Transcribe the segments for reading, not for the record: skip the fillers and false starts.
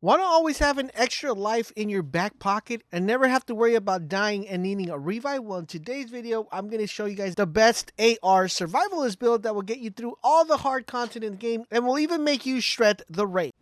Want to always have an extra life in your back pocket and never have to worry about dying and needing a revive? Well, in today's video, I'm going to show you guys the best AR survivalist build that will get you through all the hard content in the game and will even make you shred the raid.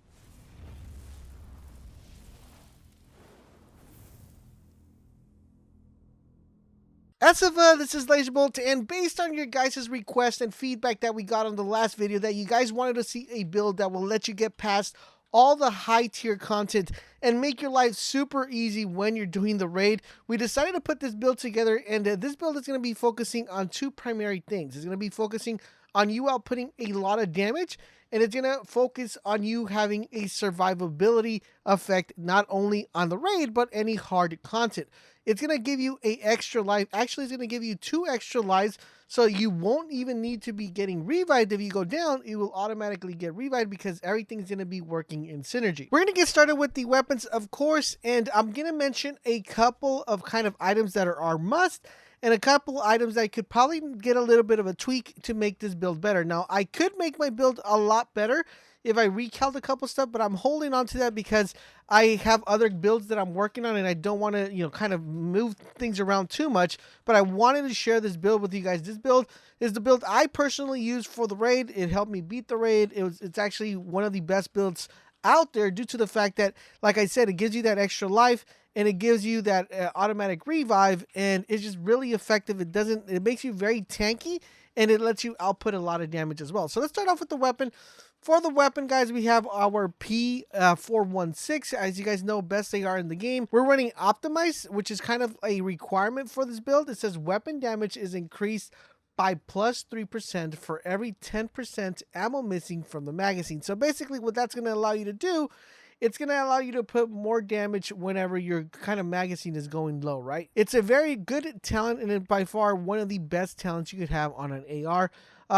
As of this is LaserBolt, and based on your guys' request and feedback that we got on the last video that you guys wanted to see a build that will let you get past all the high tier content and make your life super easy when you're doing the raid, we decided to put this build together, and this build is going to be focusing on two primary things. It's going to be focusing on you outputting a lot of damage, and it's going to focus on you having a survivability effect not only on the raid but any hard content. It's going to give you a extra life. Actually, it's going to give you 2 extra lives, so you won't even need to be getting revived. If you go down, you will automatically get revived because everything's going to be working in synergy. We're going to get started with the weapons, of course, and I'm going to mention a couple of kind of items that are must, and a couple items that could probably get a little bit of a tweak to make this build better. Now, I could make my build a lot better if I recalc a couple stuff, but I'm holding on to that because I have other builds that I'm working on and I don't want to, kind of move things around too much, but I wanted to share this build with you guys. This build is the build I personally use for the raid. It helped me beat the raid. It's actually one of the best builds out there due to the fact that, like I said, it gives you that extra life and it gives you that automatic revive, and it's just really effective. It makes you very tanky and it lets you output a lot of damage as well. So let's start off with the weapon. For the weapon, guys, we have our P416. As you guys know, best they are in the game. We're running Optimize, which is kind of a requirement for this build. It says weapon damage is increased by plus 3% for every 10% ammo missing from the magazine. So basically what that's going to allow you to do, it's going to allow you to put more damage whenever your kind of magazine is going low, right? It's a very good talent and by far one of the best talents you could have on an AR.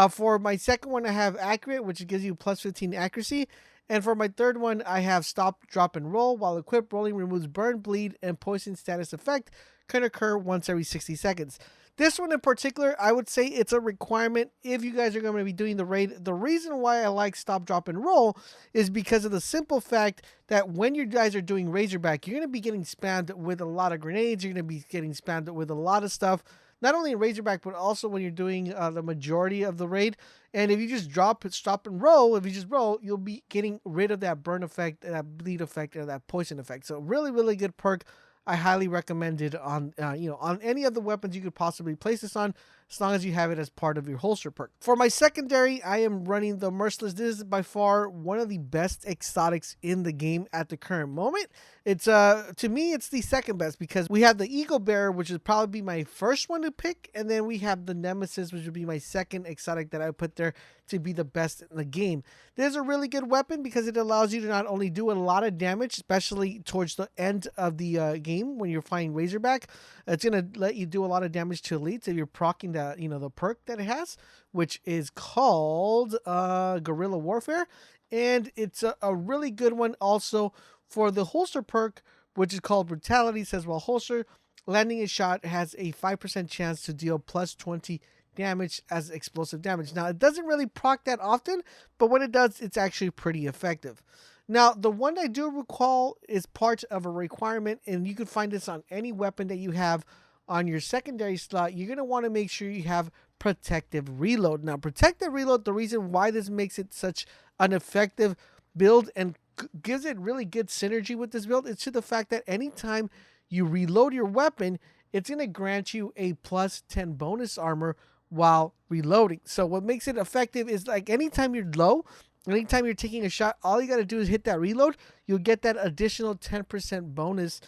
For my second one, I have Accurate, which gives you plus 15 accuracy. And for my third one, I have Stop, Drop, and Roll. While equipped, rolling removes burn, bleed, and poison status effect can occur once every 60 seconds. This one in particular, I would say it's a requirement if you guys are going to be doing the raid. The reason why I like Stop, Drop, and Roll is because of the simple fact that when you guys are doing Razorback, you're going to be getting spammed with a lot of grenades. You're going to be getting spammed with a lot of stuff. Not only in Razorback, but also when you're doing the majority of the raid. And if you just drop, stop, and roll, if you just roll, you'll be getting rid of that burn effect, that bleed effect, and that poison effect. So really, really good perk. I highly recommend it on, on any of the weapons you could possibly place this on, as long as you have it as part of your holster perk. For my secondary, I am running the Merciless. This is by far one of the best exotics in the game at the current moment. It's to me, it's the second best because we have the Eagle Bearer, which would probably be my first one to pick, and then we have the Nemesis, which would be my second exotic that I put there to be the best in the game. This is a really good weapon because it allows you to not only do a lot of damage, especially towards the end of the game when you're fighting Razorback. It's gonna let you do a lot of damage to elites if you're proccing the perk that it has, which is called Guerrilla Warfare, and it's a really good one also for the holster perk, which is called Brutality. It says while holster landing a shot has a 5% chance to deal plus 20 damage as explosive damage. Now, it doesn't really proc that often, but when it does, it's actually pretty effective. Now, the one I do recall is part of a requirement, and you can find this on any weapon that you have on your secondary slot. You're going to want to make sure you have Protective Reload. Now, Protective Reload, the reason why this makes it such an effective build and gives it really good synergy with this build is to the fact that anytime you reload your weapon, it's going to grant you a plus 10 bonus armor while reloading. So what makes it effective is like anytime you're low, anytime you're taking a shot, all you got to do is hit that reload. You'll get that additional 10% bonus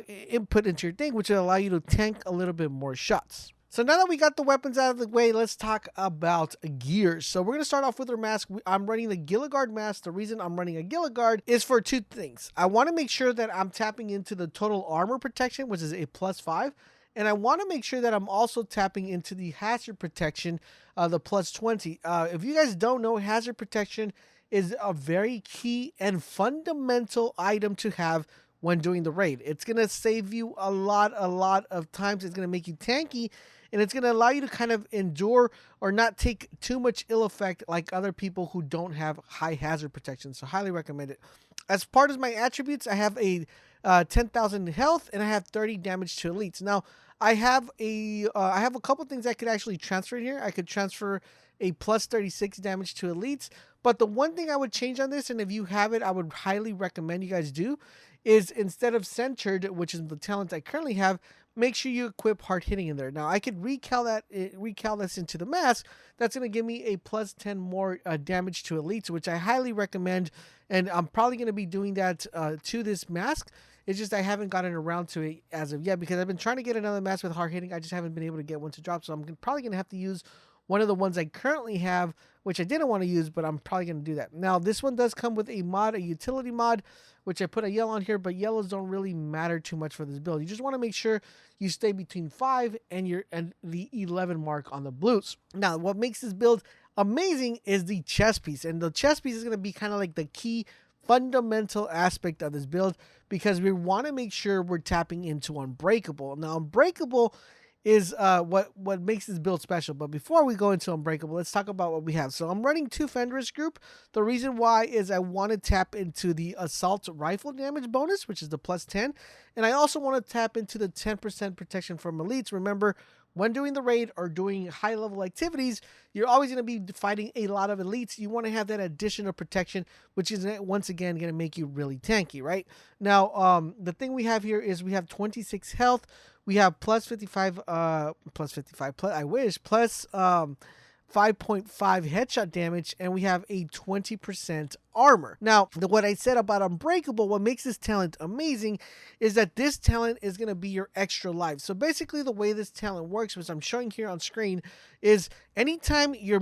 input into your thing, which will allow you to tank a little bit more shots. So now that we got the weapons out of the way, let's talk about gears. So we're going to start off with our mask. I'm running the Gilligard mask. The reason I'm running a Gilligard is for 2 things. I want to make sure that I'm tapping into the total armor protection, which is a plus 5. And I want to make sure that I'm also tapping into the hazard protection, the plus 20. If you guys don't know, hazard protection is a very key and fundamental item to have when doing the raid. It's going to save you a lot of times. It's going to make you tanky, and it's going to allow you to kind of endure or not take too much ill effect like other people who don't have high hazard protection. So highly recommend it. As part of my attributes, I have a 10,000 health and I have 30 damage to elites. Now, I have a couple things I could actually transfer here. I could transfer a plus 36 damage to elites, but the one thing I would change on this, and if you have it, I would highly recommend you guys do, is instead of centered, which is the talent I currently have, make sure you equip hard hitting in there. Now I could recal this into the mask. That's going to give me a plus 10 more damage to elites, which I highly recommend, and I'm probably going to be doing that to this mask. It's just I haven't gotten around to it as of yet because I've been trying to get another mask with hard hitting. I just haven't been able to get one to drop, so I'm probably going to have to use one of the ones I currently have, which I didn't want to use, but I'm probably going to do that. Now, this one does come with a mod, a utility mod, which I put a yellow on here, but yellows don't really matter too much for this build. You just want to make sure you stay between 5 and the 11 mark on the blues. Now, what makes this build amazing is the chest piece, and the chest piece is going to be kind of like the key fundamental aspect of this build because we want to make sure we're tapping into Unbreakable. Now, Unbreakable is what makes this build special. But before we go into Unbreakable, let's talk about what we have. So I'm running 2 Fenris group. The reason why is I want to tap into the assault rifle damage bonus, which is the plus 10. And I also want to tap into the 10% protection from elites. Remember, when doing the raid or doing high level activities, you're always going to be fighting a lot of elites. You want to have that additional protection, which is once again going to make you really tanky, right? Now, the thing we have here is we have 26 health. We have plus 55, I wish, plus 5.5 headshot damage, and we have a 20% armor. Now, what I said about Unbreakable, what makes this talent amazing is that this talent is going to be your extra life. So basically the way this talent works, which I'm showing here on screen, is anytime your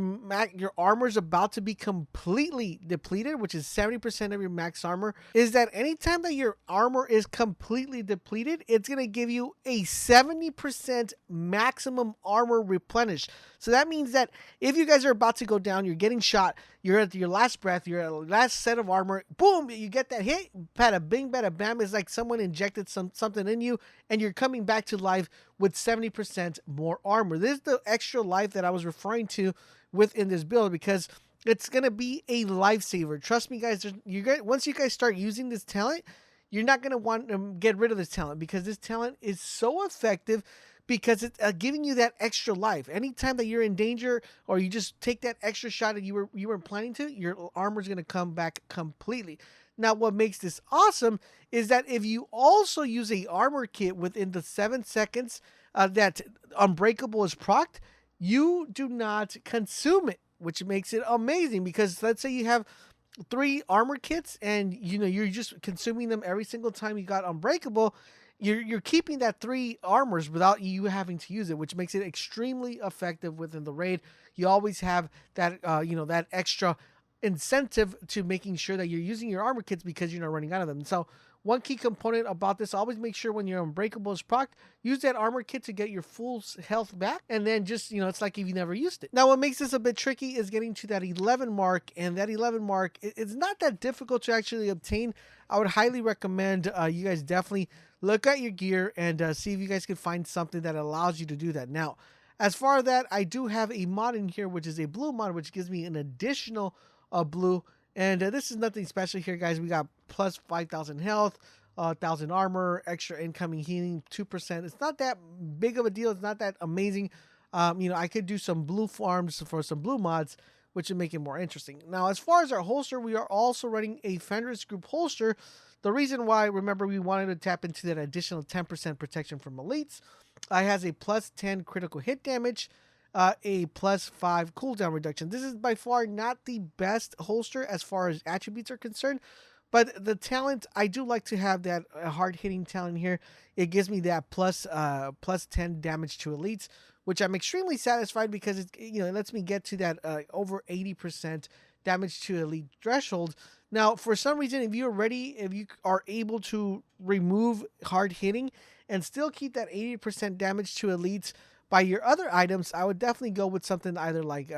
armor is about to be completely depleted, which is 70% of your max armor, is that anytime that your armor is completely depleted, it's going to give you a 70% maximum armor replenish. So that means that if you guys are about to go down, you're getting shot, you're at your last breath, you're at the last set of armor, boom, you get that hit, bada bing, bada bam. It's like someone injected something in you, and you're coming back to life with 70% more armor. This is the extra life that I was referring to within this build because it's going to be a lifesaver. Trust me, guys, once you guys start using this talent, you're not going to want to get rid of this talent because this talent is so effective because it's giving you that extra life. Anytime that you're in danger or you just take that extra shot that you were planning to, your armor is going to come back completely. Now, what makes this awesome is that if you also use a armor kit within the 7 seconds that Unbreakable is procced, you do not consume it, which makes it amazing because let's say you have 3 armor kits and you're just consuming them every single time you got Unbreakable. You're keeping that 3 armors without you having to use it, which makes it extremely effective within the raid. You always have that that extra incentive to making sure that you're using your armor kits because you're not running out of them. So one key component about this, always make sure when your Unbreakable is procced, use that armor kit to get your full health back, and then just, it's like if you never used it. Now, what makes this a bit tricky is getting to that 11 mark, and that 11 mark, it's not that difficult to actually obtain. I would highly recommend you guys definitely look at your gear and see if you guys can find something that allows you to do that. Now, as far as that, I do have a mod in here, which is a blue mod, which gives me an additional blue. And this is nothing special here, guys. We got plus 5,000 health, 1,000 armor, extra incoming healing, 2%. It's not that big of a deal. It's not that amazing. I could do some blue farms for some blue mods, which would make it more interesting. Now, as far as our holster, we are also running a Fenris Group holster. The reason why, remember, we wanted to tap into that additional 10% protection from elites. It has a plus 10 critical hit damage, a plus 5 cooldown reduction. This is by far not the best holster as far as attributes are concerned, but the talent, I do like to have that hard hitting talent here. It gives me that plus 10 damage to elites, which I'm extremely satisfied because it lets me get to that over 80% damage to elite threshold. Now, for some reason, if you are able to remove hard hitting and still keep that 80% damage to elites by your other items, I would definitely go with something either like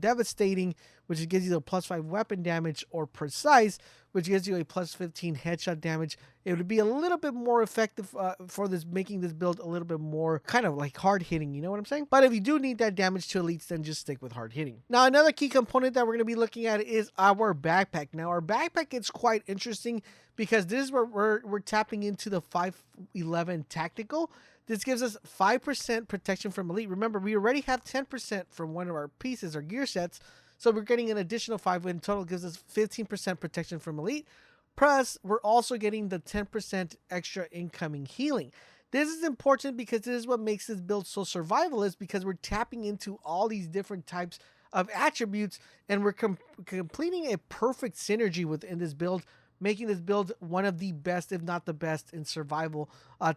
Devastating, which gives you the +5 weapon damage, or precise, which gives you a +15 headshot damage. It would be a little bit more effective for this, making this build a little bit more kind of like hard hitting, you know what I'm saying? But if you do need that damage to elites, then just stick with hard hitting. Now, another key component that we're going to be looking at is our backpack. Now, our backpack is quite interesting because this is where we're tapping into the 511 tactical. This gives us 5% protection from elite. Remember, we already have 10% from one of our pieces or gear sets, so we're getting an additional 5. In total, gives us 15% protection from elite. Plus, we're also getting the 10% extra incoming healing. This is important because this is what makes this build so survivalist, because we're tapping into all these different types of attributes, and we're completing a perfect synergy within this build, making this build one of the best, if not the best, in survival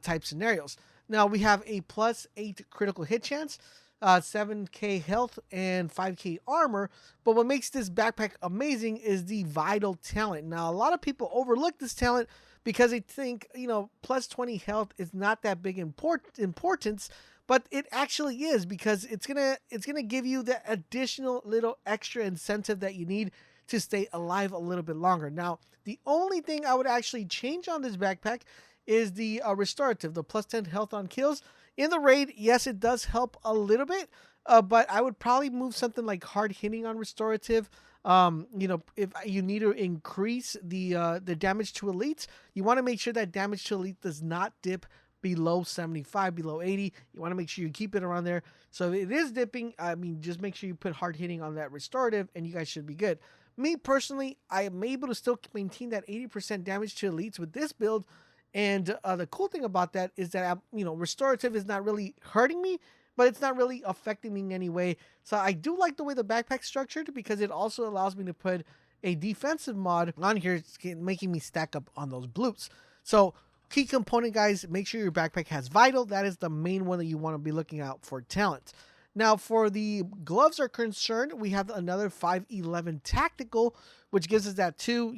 type scenarios. Now, we have a +8 critical hit chance, 7k health, and 5k armor. But what makes this backpack amazing is the vital talent. Now, a lot of people overlook this talent because they think, you know, +20 health is not that big importance, but it actually is, because it's gonna give you that additional little extra incentive that you need to stay alive a little bit longer. Now, the only thing I would actually change on this backpack is the restorative, the +10 health on kills. In the raid, yes, it does help a little bit, but I would probably move something like hard hitting on restorative. You know, if you need to increase the damage to elites, you want to make sure that damage to elite does not dip below 75, below 80. You want to make sure you keep it around there. So if it is dipping, I mean, just make sure you put hard hitting on that restorative, and you guys should be good. Me personally, I am able to still maintain that 80% damage to elites with this build. And the cool thing about that is that, you know, restorative is not really hurting me, but it's not really affecting me in any way. So I do like the way the backpack's structured, because it also allows me to put a defensive mod on here, making me stack up on those bloops. So key component, guys, make sure your backpack has vital. That is the main one that you want to be looking out for talent. Now, for the gloves are concerned, we have another 511 tactical, which gives us that two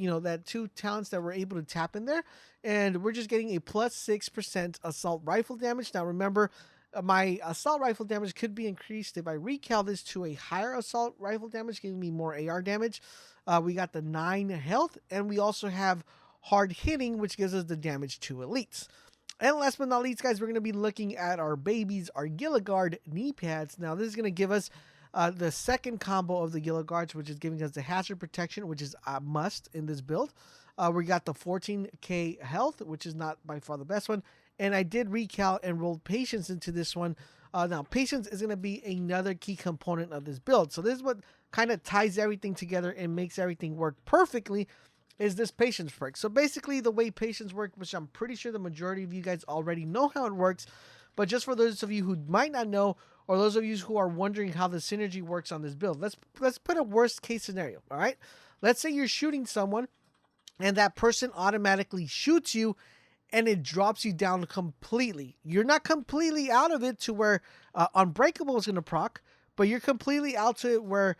talents that we're able to tap in there. And we're just getting a +6% assault rifle damage. Now, remember, my assault rifle damage could be increased if I recal this to a higher assault rifle damage, giving me more AR damage. We got the 9 health, and we also have hard hitting, which gives us the damage to elites. And last but not least, guys, we're going to be looking at our babies, our Gilligard knee pads. Now, this is going to give us the second combo of the Gilligards, which is giving us the hazard protection, which is a must in this build. We got the 14k health, which is not by far the best one. And I did recal and roll patience into this one. Now, patience is going to be another key component of this build. So this is what kind of ties everything together and makes everything work perfectly, is this patience perk. So basically, the way patience works, which I'm pretty sure the majority of you guys already know how it works, but just for those of you who might not know, or those of you who are wondering how the synergy works on this build, let's put a worst case scenario. All right, let's say you're shooting someone, and that person automatically shoots you, and it drops you down completely. You're not completely out of it to where Unbreakable is going to proc, but you're completely out to it where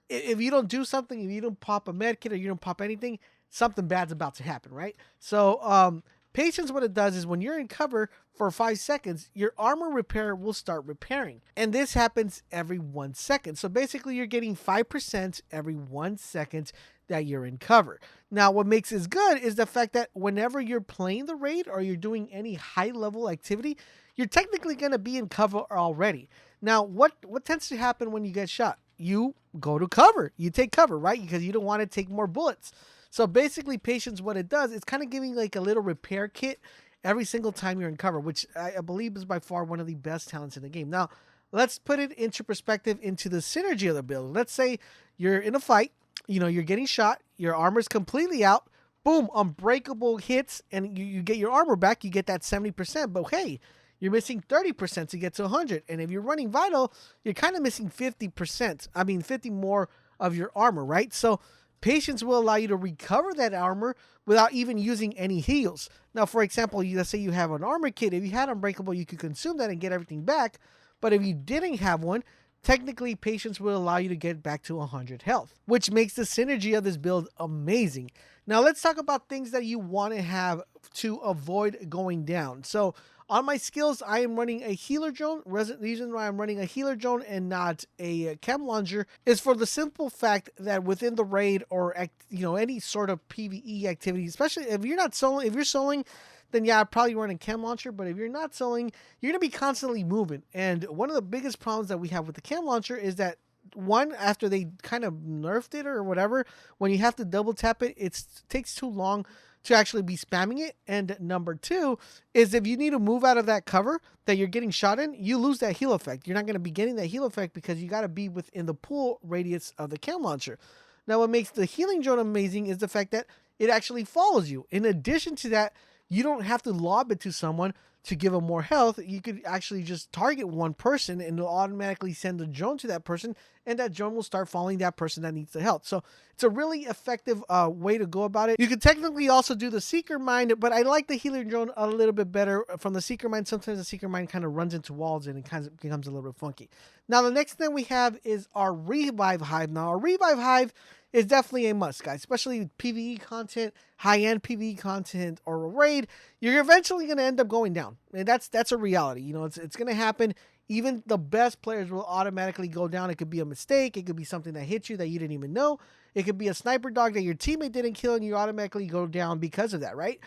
if you don't do something, if you don't pop a medkit or you don't pop anything, something bad's about to happen, right? So patience, what it does is when you're in cover for 5 seconds, your armor repair will start repairing. And this happens every 1 second. So basically, you're getting 5% every 1 second that you're in cover. Now, what makes this good is the fact that whenever you're playing the raid or you're doing any high-level activity, you're technically going to be in cover already. Now, what tends to happen when you get shot? You go to cover. You take cover, right? Because you don't want to take more bullets. So basically, patience, what it does, it's kind of giving like a little repair kit every single time you're in cover, which I believe is by far one of the best talents in the game. Now, let's put it into perspective into the synergy of the build. Let's say you're in a fight, you know, you're getting shot, your armor's completely out, boom, Unbreakable hits, and you get your armor back, you get that 70%, but hey, you're missing 30% to get to 100, and if you're running Vital, you're kind of missing 50%, 50 more of your armor, right? So patience will allow you to recover that armor without even using any heals. Now, for example, let's say you have an armor kit. If you had Unbreakable, you could consume that and get everything back. But if you didn't have one, technically, patience will allow you to get back to 100 health, which makes the synergy of this build amazing. Now, let's talk about things that you want to have to avoid going down. So On my skills, I am running a healer drone. Reason why I'm running a healer drone and not a chem launcher is for the simple fact that within the raid or any sort of PvE activity, especially if you're not soloing, if you're soloing, then yeah, I'd probably run a chem launcher. But if you're not soloing, you're gonna be constantly moving. And one of the biggest problems that we have with the chem launcher is that one, after they kind of nerfed it or whatever, when you have to double tap it, it takes too long to actually be spamming it. And number two is if you need to move out of that cover that you're getting shot in, you lose that heal effect. You're not going to be getting that heal effect because you got to be within the pool radius of the chem launcher. Now, what makes the healing drone amazing is the fact that it actually follows you. In addition to that, you don't have to lob it to someone to give them more health. You could actually just target one person and it'll automatically send a drone to that person, and that drone will start following that person that needs the health. So it's a really effective way to go about it. You could technically also do the Seeker Mine, but I like the healer drone a little bit better. From the Seeker Mine, sometimes the Seeker Mine kind of runs into walls and it kind of becomes a little bit funky. Now, the next thing we have is our Revive Hive. Now, our Revive Hive is definitely a must, guys, especially with PvE content, high-end PvE content, or a raid. You're eventually going to end up going down, and that's a reality. You know, it's going to happen. Even the best players will automatically go down. It could be a mistake. It could be something that hit you that you didn't even know. It could be a sniper dog that your teammate didn't kill, and you automatically go down because of that, right?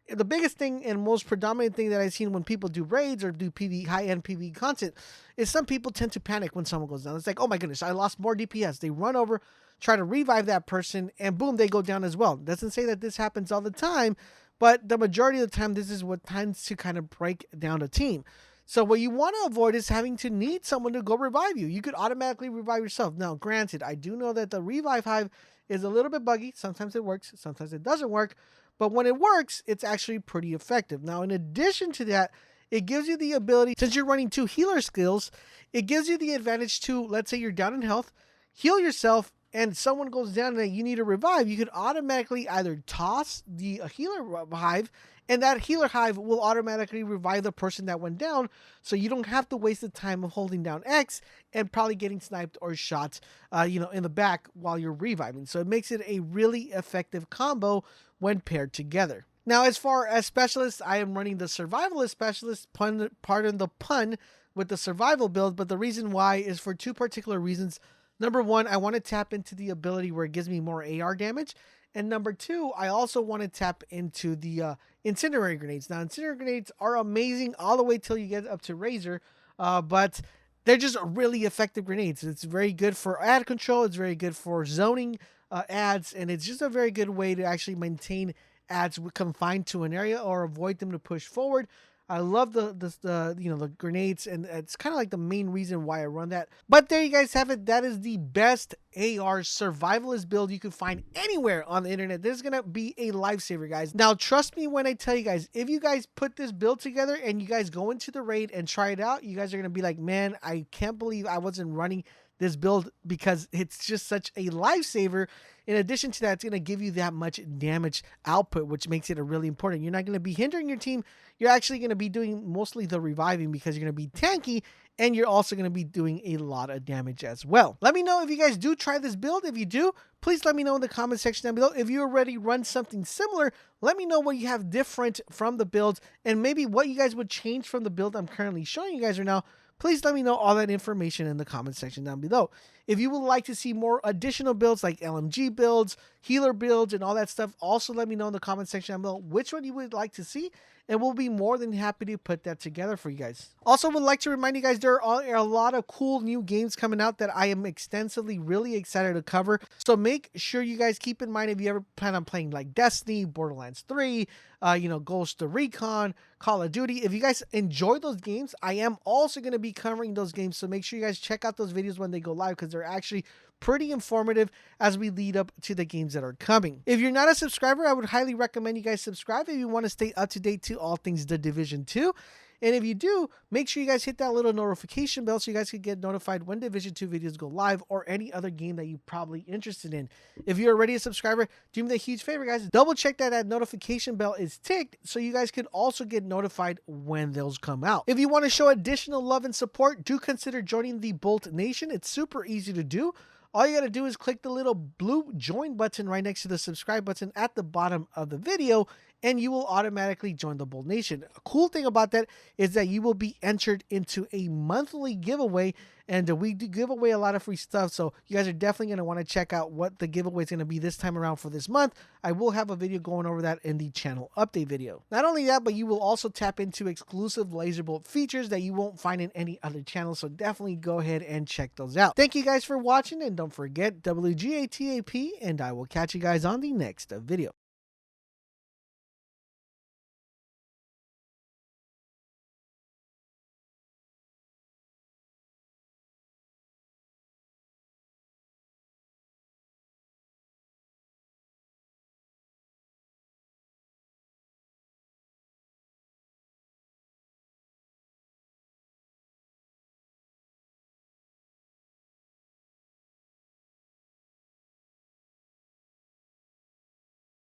The biggest thing and most predominant thing that I've seen when people do raids or do PvE, high-end PvE content is some people tend to panic when someone goes down. It's like, oh my goodness, I lost more DPS. They run over, try to revive that person, and boom, they go down as well. Doesn't say that this happens all the time, but the majority of the time, this is what tends to kind of break down a team. So what you want to avoid is having to need someone to go revive you. You could automatically revive yourself. Now, granted, I do know that the Revive Hive is a little bit buggy. Sometimes it works, sometimes it doesn't work. But when it works, it's actually pretty effective. Now, in addition to that, it gives you the ability, since you're running two healer skills, it gives you the advantage to, let's say you're down in health, heal yourself, and someone goes down and you need to revive, you could automatically either toss the healer hive, and that healer hive will automatically revive the person that went down, so you don't have to waste the time of holding down X and probably getting sniped or shot in the back while you're reviving. So it makes it a really effective combo when paired together. Now, as far as specialists, I am running the survivalist specialist, pardon the pun, with the survival build, but the reason why is for two particular reasons. Number one, I want to tap into the ability where it gives me more AR damage. And number two, I also want to tap into the incendiary grenades. Now, incendiary grenades are amazing all the way till you get up to Razor, but they're just really effective grenades. It's very good for ad control. It's very good for zoning ads, and it's just a very good way to actually maintain ads confined to an area or avoid them to push forward. I love the grenades, and it's kind of like the main reason why I run that. But there you guys have it. That is the best AR survivalist build you can find anywhere on the internet. This is going to be a lifesaver, guys. Now, trust me when I tell you guys, if you guys put this build together and you guys go into the raid and try it out, you guys are going to be like, man, I can't believe I wasn't running this build, because it's just such a lifesaver. In addition to that, it's going to give you that much damage output, which makes it a really important. You're not going to be hindering your team. You're actually going to be doing mostly the reviving because you're going to be tanky, and you're also going to be doing a lot of damage as well. Let me know if you guys do try this build. If you do, please let me know in the comment section down below. If you already run something similar, let me know what you have different from the builds and maybe what you guys would change from the build I'm currently showing you guys right now. Please let me know all that information in the comment section down below. If you would like to see more additional builds like LMG builds, healer builds, and all that stuff, also let me know in the comment section down below which one you would like to see, and we'll be more than happy to put that together for you guys. Also, would like to remind you guys there are a lot of cool new games coming out that I am extensively really excited to cover. So make sure you guys keep in mind, if you ever plan on playing like Destiny, Borderlands 3, Ghost Recon, Call of Duty. If you guys enjoy those games, I am also going to be covering those games. So make sure you guys check out those videos when they go live, because they're actually pretty informative as we lead up to the games that are coming. If you're not a subscriber, I would highly recommend you guys subscribe if you want to stay up to date to all things The Division 2. And if you do, make sure you guys hit that little notification bell so you guys can get notified when Division 2 videos go live, or any other game that you're probably interested in. If you're already a subscriber, do me a huge favor, guys. Double check that notification bell is ticked so you guys can also get notified when those come out. If you want to show additional love and support, do consider joining the Bolt Nation. It's super easy to do. All you got to do is click the little blue join button right next to the subscribe button at the bottom of the video, and you will automatically join the Bolt Nation. A cool thing about that is that you will be entered into a monthly giveaway, and we do give away a lot of free stuff, so you guys are definitely going to want to check out what the giveaway is going to be this time around for this month. I will have a video going over that in the channel update video. Not only that, but you will also tap into exclusive LaserBolt features that you won't find in any other channel, so definitely go ahead and check those out. Thank you guys for watching, and don't forget WGATAP, and I will catch you guys on the next video.